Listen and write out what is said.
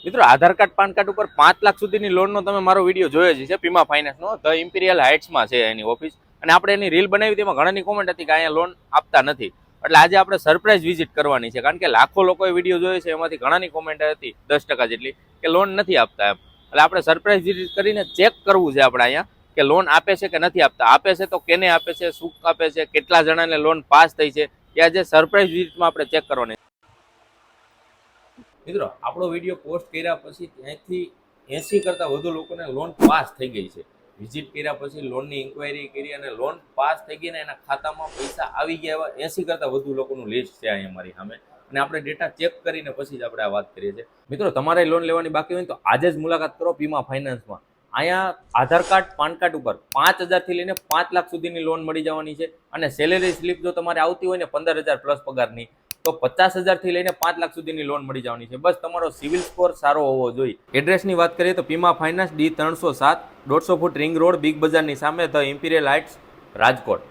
મિત્રો આધાર card PAN card ઉપર 5 લાખ સુધીની લોનનો તમે મારો વિડીયો જોયો જ છે પીમા ફાઇનાન્સનો ધ ઇમ્પિરિયલ હાઇટ્સમાં છે એની ઓફિસ અને આપણે એની રીલ બનાવી તેમાં ઘણાની કોમેન્ટ હતી કે અહીંયા લોન આપતા નથી એટલે આજે આપણે સરપ્રાઇઝ વિઝિટ કરવાની છે કારણ કે લાખો લોકોએ વિડીયો જોયો છે એમાંથી ઘણાની કોમેન્ટ હતી 10% જેટલી કે લોન નથી આપતા એમ એટલે આપણે સરપ્રાઇઝ વિઝિટ કરીને ચેક કરવું છે આપણે અહીંયા કે લોન આપે છે કે નથી આપતા આપે છે તો કેને આપે છે શું આપે છે કેટલા જણાને લોન પાસ થઈ છે એ આજે સરપ્રાઇઝ વિઝિટમાં આપણે ચેક કરવાની મિત્રો આપણો વિડીયો પોસ્ટ કર્યા પછી ત્યાંથી 80 કરતાં વધુ લોકોને લોન પાસ થઈ ગઈ છે વિઝિટ કર્યા પછી લોનની ઇન્ક્વાયરી કરી અને લોન પાસ થઈ ગઈ ને એના ખાતામાં પૈસા આવી ગયા એવા 80 કરતાં વધુ લોકોનું લિસ્ટ છે અહીંયા મારી સામે અને આપણે ડેટા ચેક કરીને પછી જ આપણે આ વાત કરીએ છીએ મિત્રો તમારે લોન લેવાની બાકી હોય તો આજે જ મુલાકાત કરો પીમા ફાઇનાન્સમાં અહીંયા આધાર કાર્ડ પાન કાર્ડ ઉપર 5,000 થી લઈને 5 લાખ સુધીની લોન મળી જવાની છે અને સેલેરી સ્લીપ જો તમારે આવતી હોય ને 15,000 પ્લસ પગારની તો 50,000 થી લઈને 5 લાખ સુધીની લોન મળી જવાની છે બસ તમારો સિવિલ સ્કોર સારો હોવો જોઈએ એડ્રેસની વાત કરીએ તો પીમા finance D307 150 foot ring road big બજારની સામે ધ ઇમ્પિરિયલ હાઇટ્સ રાજકોટ